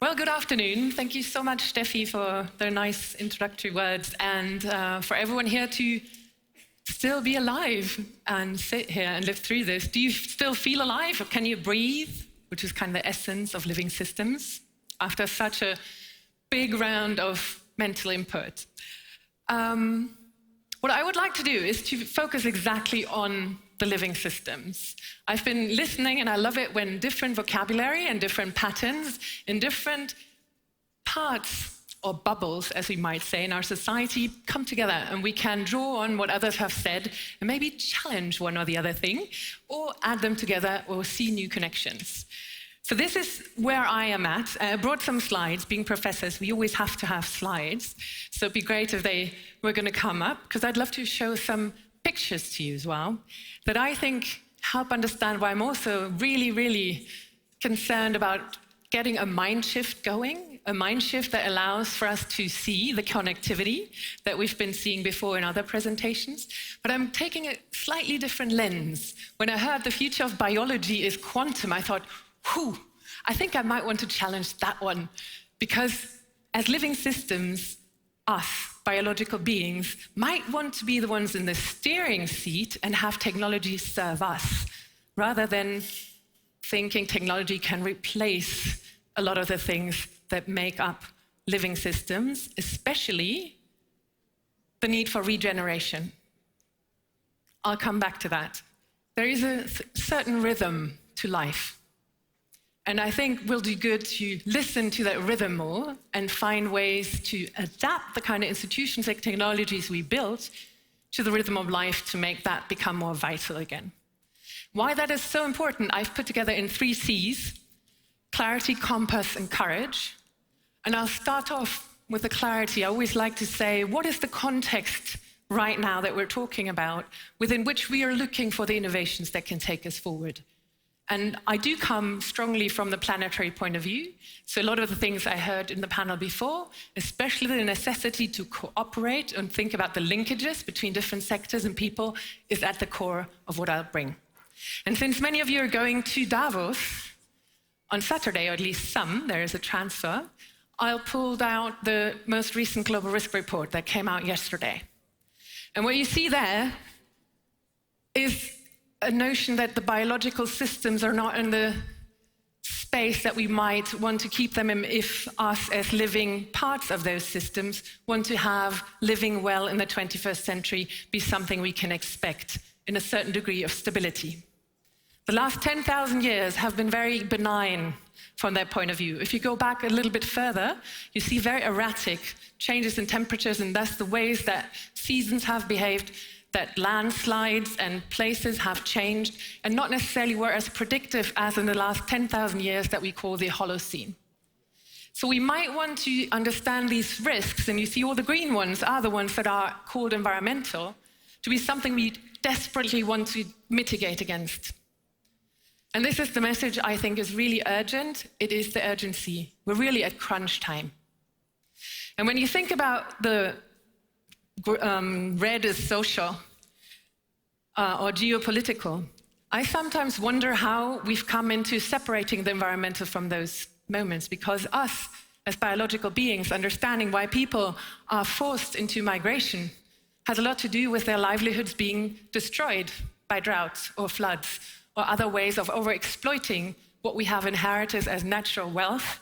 Well, good afternoon. Thank you so much, Steffi, for the nice introductory words, and for everyone here to still be alive and sit here and live through this. Do you still feel alive? Or can you breathe? Which is kind of the essence of living systems after such a big round of mental input. What I would like to do is to focus exactly on the living systems. I've been listening, and I love it when different vocabulary and different patterns in different parts or bubbles, as we might say, in our society come together, and we can draw on what others have said and maybe challenge one or the other thing, or add them together or see new connections. So this is where I am at. I brought some slides. Being professors, we always have to have slides. So it'd be great if they were going to come up, because I'd love to show some pictures to you as well, that I think help understand why I'm also really, really concerned about getting a mind shift going, a mind shift that allows for us to see the connectivity that we've been seeing before in other presentations. But I'm taking a slightly different lens. When I heard the future of biology is quantum, I thought, I think I might want to challenge that one, because as living systems, us, biological beings, might want to be the ones in the steering seat and have technology serve us, rather than thinking technology can replace a lot of the things that make up living systems, especially the need for regeneration. I'll come back to that. There is a certain rhythm to life. And I think we'll do good to listen to that rhythm more and find ways to adapt the kind of institutions and technologies we built to the rhythm of life to make that become more vital again. Why that is so important, I've put together in 3 C's: clarity, compass, and courage. And I'll start off with the clarity. I always like to say, what is the context right now that we're talking about within which we are looking for the innovations that can take us forward? And I do come strongly from the planetary point of view. So a lot of the things I heard in the panel before, especially the necessity to cooperate and think about the linkages between different sectors and people, is at the core of what I'll bring. And since many of you are going to Davos on Saturday, or at least some, there is a transfer, I'll pull out the most recent global risk report that came out yesterday. And what you see there is a notion that the biological systems are not in the space that we might want to keep them in if us as living parts of those systems want to have living well in the 21st century be something we can expect in a certain degree of stability. The last 10,000 years have been very benign from that point of view. If you go back a little bit further, you see very erratic changes in temperatures, and thus the ways that seasons have behaved, that landslides and places have changed and not necessarily were as predictive as in the last 10,000 years that we call the Holocene. So we might want to understand these risks, and you see all the green ones are the ones that are called environmental, to be something we desperately want to mitigate against. And this is the message I think is really urgent. It is the urgency. We're really at crunch time. And when you think about the red is social or geopolitical, I sometimes wonder how we've come into separating the environmental from those moments, because us as biological beings, understanding why people are forced into migration has a lot to do with their livelihoods being destroyed by droughts or floods or other ways of overexploiting what we have inherited as natural wealth,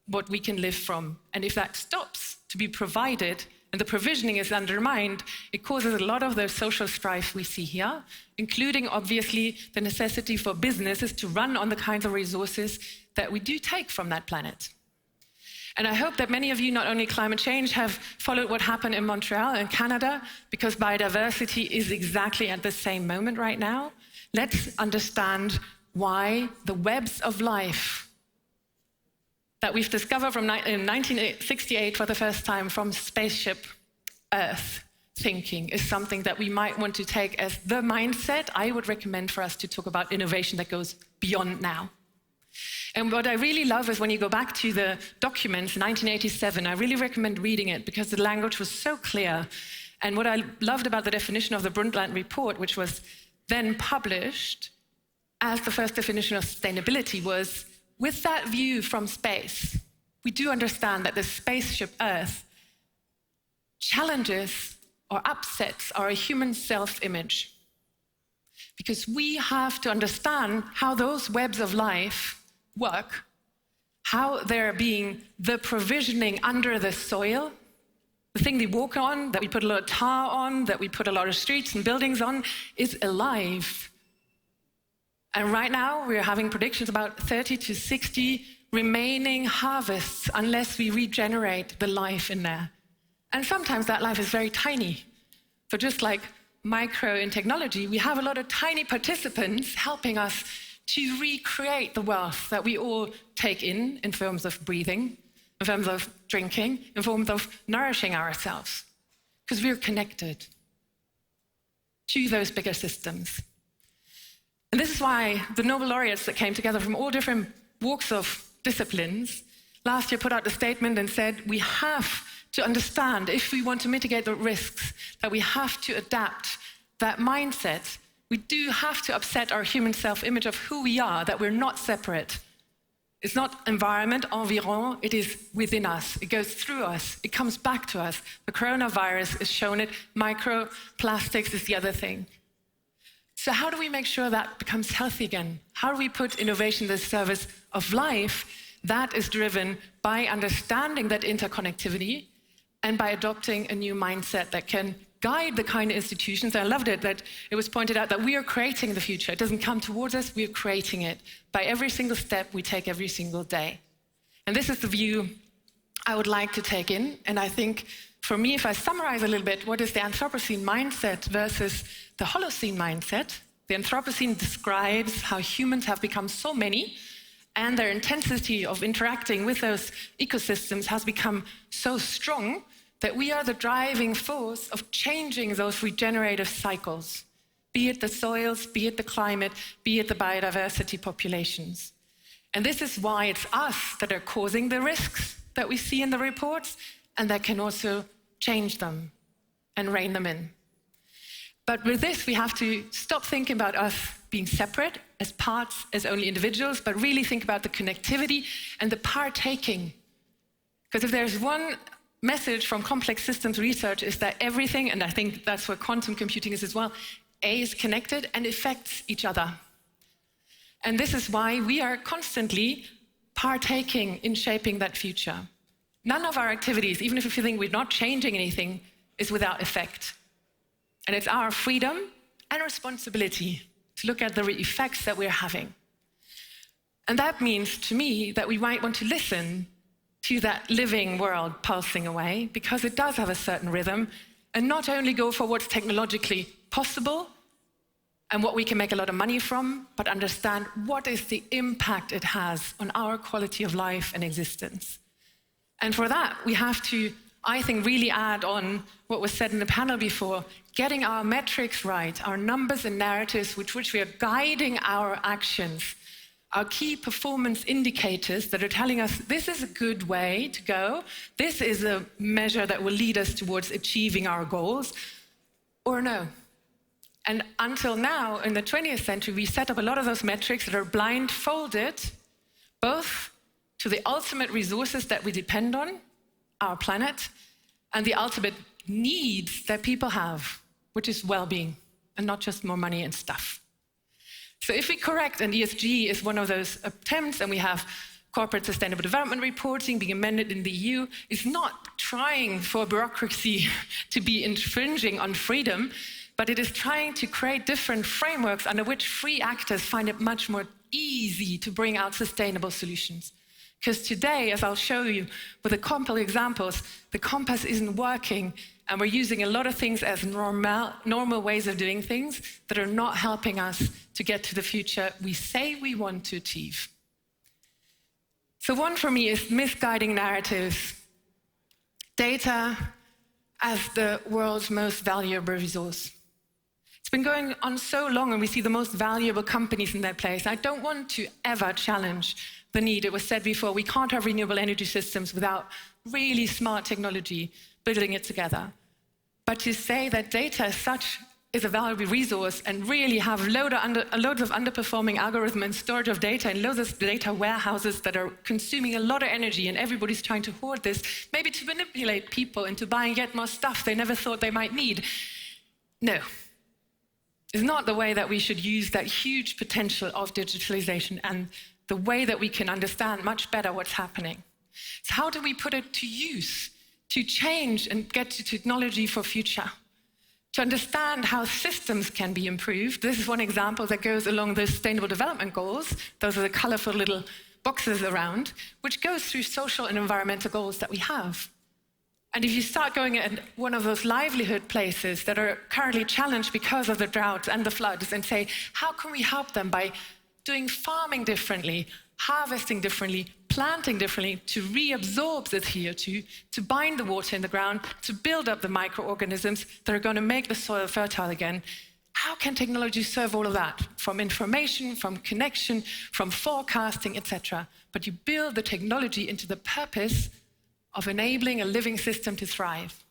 what we can live from. And if that stops to be provided, and the provisioning is undermined, it causes a lot of the social strife we see here, including, obviously, the necessity for businesses to run on the kinds of resources that we do take from that planet. And I hope that many of you, not only climate change, have followed what happened in Montreal and Canada, because biodiversity is exactly at the same moment right now. Let's understand why the webs of life that we've discovered in 1968 for the first time from spaceship Earth thinking is something that we might want to take as the mindset. I would recommend for us to talk about innovation that goes beyond now. And what I really love is when you go back to the documents, 1987, I really recommend reading it because the language was so clear. And what I loved about the definition of the Brundtland report, which was then published as the first definition of sustainability, was with that view from space, we do understand that the spaceship Earth challenges or upsets our human self-image. Because we have to understand how those webs of life work, how they're being the provisioning under the soil, the thing they walk on, that we put a lot of tar on, that we put a lot of streets and buildings on, is alive. And right now, we're having predictions about 30 to 60 remaining harvests unless we regenerate the life in there. And sometimes that life is very tiny. So just like micro in technology, we have a lot of tiny participants helping us to recreate the wealth that we all take in terms of breathing, in terms of drinking, in terms of nourishing ourselves. Because we're connected to those bigger systems. And this is why the Nobel laureates that came together from all different walks of disciplines last year put out a statement and said, we have to understand, if we want to mitigate the risks, that we have to adapt that mindset. We do have to upset our human self-image of who we are, that we're not separate. It's not environment, environ, it is within us. It goes through us. It comes back to us. The coronavirus has shown it. Microplastics is the other thing. So how do we make sure that becomes healthy again? How do we put innovation at the service of life that is driven by understanding that interconnectivity and by adopting a new mindset that can guide the kind of institutions? I loved it that it was pointed out that we are creating the future. It doesn't come towards us, we are creating it by every single step we take every single day. And this is the view I would like to take in. And I think for me, if I summarize a little bit, what is the Anthropocene mindset versus the Holocene mindset? The Anthropocene describes how humans have become so many and their intensity of interacting with those ecosystems has become so strong that we are the driving force of changing those regenerative cycles, be it the soils, be it the climate, be it the biodiversity populations. And this is why it's us that are causing the risks that we see in the reports, and that can also change them and rein them in. But with this, we have to stop thinking about us being separate as parts, as only individuals, but really think about the connectivity and the partaking. Because if there's one message from complex systems research, is that everything, and I think that's what quantum computing is as well, is connected and affects each other. And this is why we are constantly partaking in shaping that future. None of our activities, even if we think we're not changing anything, is without effect. And it's our freedom and responsibility to look at the effects that we're having. And that means, to me, that we might want to listen to that living world pulsing away, because it does have a certain rhythm, and not only go for what's technologically possible and what we can make a lot of money from, but understand what is the impact it has on our quality of life and existence. And for that, we have to, I think, really add on what was said in the panel before, getting our metrics right, our numbers and narratives with which we are guiding our actions, our key performance indicators that are telling us this is a good way to go, this is a measure that will lead us towards achieving our goals, or no. And until now, in the 20th century, we set up a lot of those metrics that are blindfolded, both to the ultimate resources that we depend on, our planet, and the ultimate needs that people have, which is well-being, and not just more money and stuff. So if we correct, and ESG is one of those attempts, and we have corporate sustainable development reporting being amended in the EU, is not trying for bureaucracy to be infringing on freedom, but it is trying to create different frameworks under which free actors find it much more easy to bring out sustainable solutions. Because today, as I'll show you with a couple examples, the compass isn't working, and we're using a lot of things as normal ways of doing things that are not helping us to get to the future we say we want to achieve. So one for me is misguiding narratives. Data as the world's most valuable resource. It's been going on so long, and we see the most valuable companies in their place. I don't want to ever challenge the need. It was said before, we can't have renewable energy systems without really smart technology building it together. But to say that data is such is a valuable resource and really have loads of underperforming algorithms and storage of data and loads of data warehouses that are consuming a lot of energy, and everybody's trying to hoard this, maybe to manipulate people into buying yet more stuff they never thought they might need. No. It's not the way that we should use that huge potential of digitalization and the way that we can understand much better what's happening. So how do we put it to use, to change and get to technology for future? To understand how systems can be improved. This is one example that goes along the Sustainable Development Goals. Those are the colorful little boxes around, which goes through social and environmental goals that we have. And if you start going at one of those livelihood places that are currently challenged because of the drought and the floods and say, how can we help them by doing farming differently, harvesting differently, planting differently, to reabsorb the CO2, to bind the water in the ground, to build up the microorganisms that are going to make the soil fertile again. How can technology serve all of that? From information, from connection, from forecasting, etc. But you build the technology into the purpose of enabling a living system to thrive.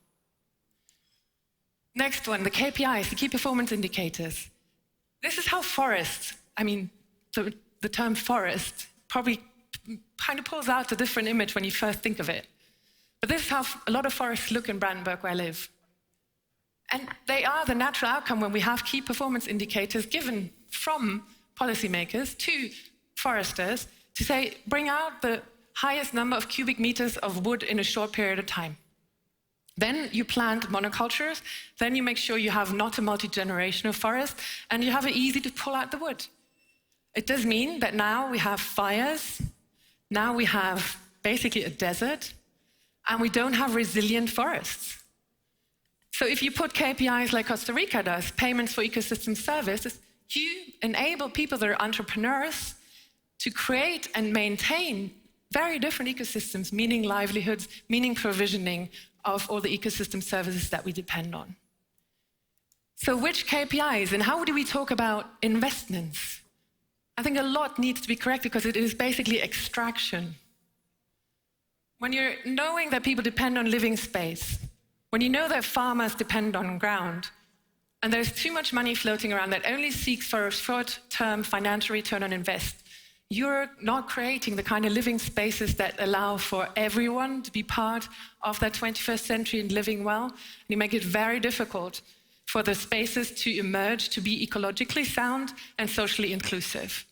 Next one, the KPIs, the key performance indicators. This is how forests, the term forest probably kind of pulls out a different image when you first think of it. But this is how a lot of forests look in Brandenburg, where I live. And they are the natural outcome when we have key performance indicators given from policymakers to foresters to say, bring out the highest number of cubic meters of wood in a short period of time. Then you plant monocultures, then you make sure you have not a multi-generational forest, and you have it easy to pull out the wood. It does mean that now we have fires, now we have basically a desert, and we don't have resilient forests. So if you put KPIs like Costa Rica does, payments for ecosystem services, you enable people that are entrepreneurs to create and maintain very different ecosystems, meaning livelihoods, meaning provisioning of all the ecosystem services that we depend on. So which KPIs, and how do we talk about investments? I think a lot needs to be corrected because it is basically extraction. When you're knowing that people depend on living space, when you know that farmers depend on ground, and there's too much money floating around that only seeks for a short-term financial return on invest, you're not creating the kind of living spaces that allow for everyone to be part of that 21st century and living well. And you make it very difficult for the spaces to emerge to be ecologically sound and socially inclusive.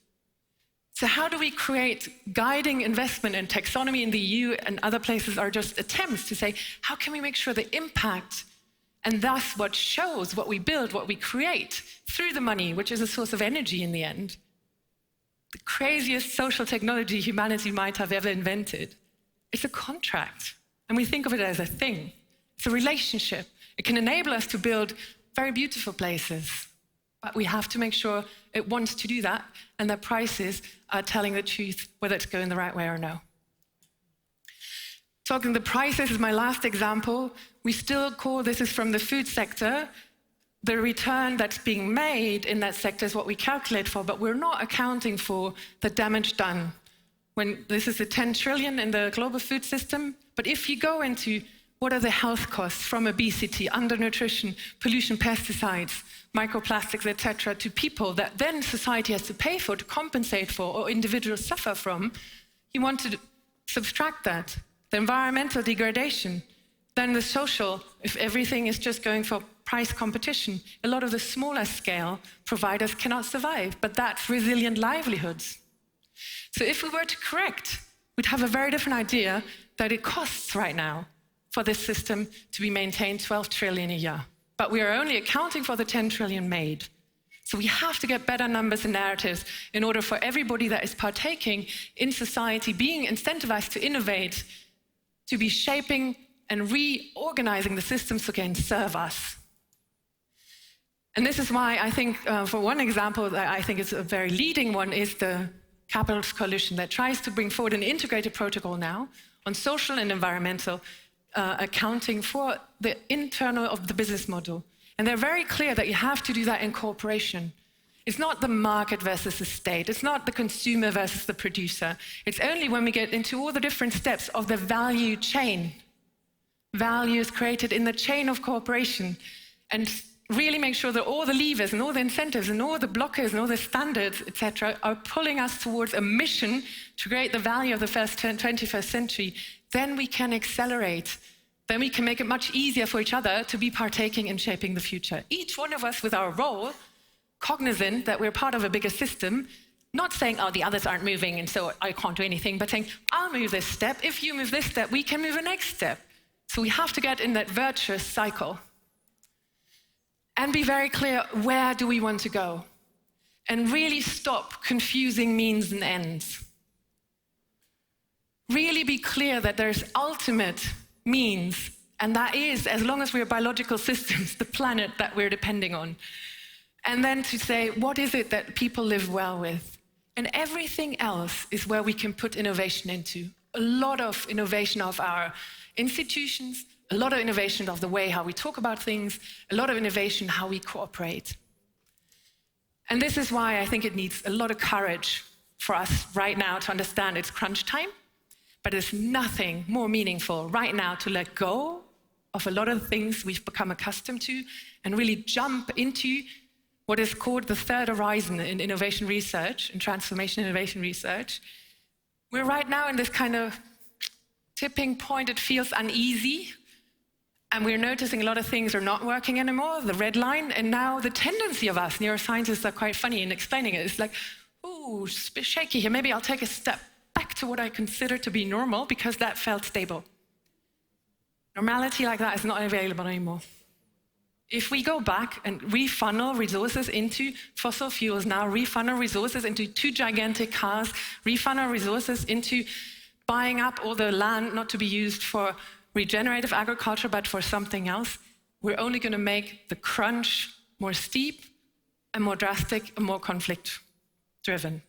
So how do we create guiding investment and taxonomy in the EU and other places are just attempts to say, how can we make sure the impact and thus what shows, what we build, what we create through the money, which is a source of energy in the end, the craziest social technology humanity might have ever invented. It's a contract, and we think of it as a thing. It's a relationship. It can enable us to build very beautiful places, but we have to make sure it wants to do that, and that prices are telling the truth, whether it's going the right way or no. Talking the prices is my last example. We still call this is from the food sector. The return that's being made in that sector is what we calculate for, but we're not accounting for the damage done. When this is the 10 trillion in the global food system, but if you go into what are the health costs from obesity, undernutrition, pollution, pesticides, microplastics, etc., to people that then society has to pay for, to compensate for, or individuals suffer from, you want to subtract that. The environmental degradation, then the social, if everything is just going for price competition, a lot of the smaller scale providers cannot survive, but that's resilient livelihoods. So if we were to correct, we'd have a very different idea that it costs right now for this system to be maintained 12 trillion a year. But we are only accounting for the 10 trillion made. So we have to get better numbers and narratives in order for everybody that is partaking in society, being incentivized to innovate, to be shaping and reorganizing the systems so can serve us. And this is why I think, for one example, that I think is a very leading one, is the Capitalism Coalition that tries to bring forward an integrated protocol now on social and environmental accounting for the internal of the business model. And they're very clear that you have to do that in cooperation. It's not the market versus the state. It's not the consumer versus the producer. It's only when we get into all the different steps of the value chain. Value is created in the chain of cooperation. And really make sure that all the levers and all the incentives and all the blockers and all the standards, etc., are pulling us towards a mission to create the value of the 21st century, then we can accelerate. Then we can make it much easier for each other to be partaking in shaping the future. Each one of us with our role, cognizant that we're part of a bigger system, not saying, oh, the others aren't moving and so I can't do anything, but saying, I'll move this step. If you move this step, we can move the next step. So we have to get in that virtuous cycle and be very clear, where do we want to go? And really stop confusing means and ends. Really be clear that there's ultimate means, and that is, as long as we're biological systems, the planet that we're depending on. And then to say, what is it that people live well with? And everything else is where we can put innovation into. A lot of innovation of our institutions, a lot of innovation of the way how we talk about things, a lot of innovation how we cooperate. And this is why I think it needs a lot of courage for us right now to understand it's crunch time. But there's nothing more meaningful right now to let go of a lot of the things we've become accustomed to and really jump into what is called the third horizon in innovation research, in transformation innovation research. We're right now in this kind of tipping point. It feels uneasy, and we're noticing a lot of things are not working anymore, the red line, and now the tendency of us, neuroscientists are quite funny in explaining it. It's like, ooh, it's a bit shaky here, maybe I'll take a step back to what I consider to be normal because that felt stable. Normality like that is not available anymore. If we go back and refunnel resources into fossil fuels now, refunnel resources into 2 gigantic cars, refunnel resources into buying up all the land not to be used for regenerative agriculture but for something else, we're only going to make the crunch more steep and more drastic and more conflict-driven.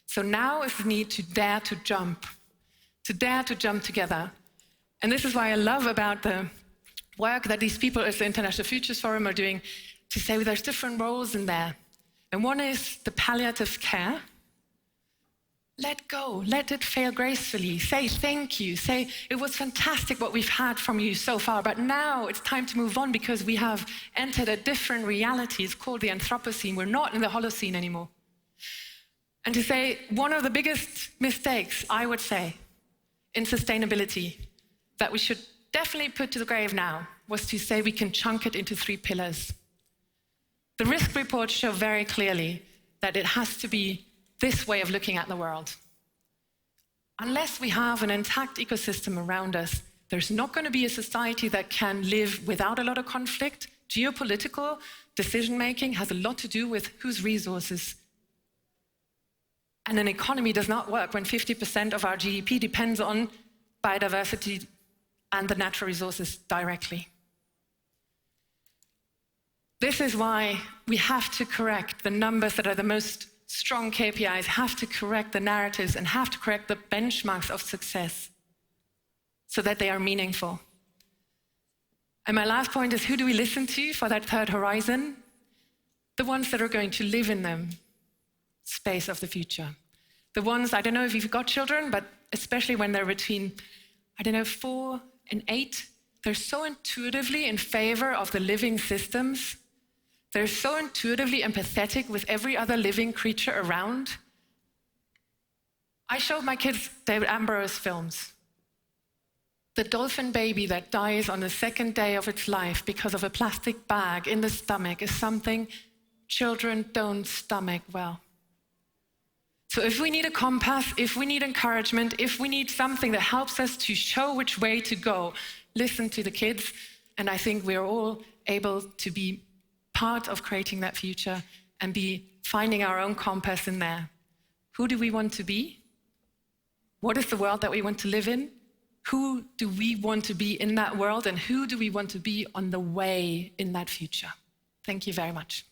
So now is the need to dare to jump together. And this is why I love about the work that these people at the International Futures Forum are doing to say, well, there's different roles in there. And one is the palliative care. Let go, let it fail gracefully. Say thank you, say it was fantastic what we've had from you so far, but now it's time to move on because we have entered a different reality. It's called the Anthropocene. We're not in the Holocene anymore. And to say, one of the biggest mistakes, I would say, in sustainability, that we should definitely put to the grave now, was to say we can chunk it into 3 pillars. The risk reports show very clearly that it has to be this way of looking at the world. Unless we have an intact ecosystem around us, there's not going to be a society that can live without a lot of conflict. Geopolitical decision-making has a lot to do with whose resources. And an economy does not work when 50% of our GDP depends on biodiversity and the natural resources directly. This is why we have to correct the numbers that are the most strong KPIs, have to correct the narratives, and have to correct the benchmarks of success so that they are meaningful. And my last point is, who do we listen to for that third horizon? The ones that are going to live in them space of the future. The ones, I don't know if you've got children, but especially when they're between, 4 and 8, they're so intuitively in favor of the living systems. They're so intuitively empathetic with every other living creature around. I showed my kids David Attenborough's films. The dolphin baby that dies on the 2nd day of its life because of a plastic bag in the stomach is something children don't stomach well. So if we need a compass, if we need encouragement, if we need something that helps us to show which way to go, listen to the kids. And I think we're all able to be part of creating that future and be finding our own compass in there. Who do we want to be? What is the world that we want to live in? Who do we want to be in that world? And who do we want to be on the way in that future? Thank you very much.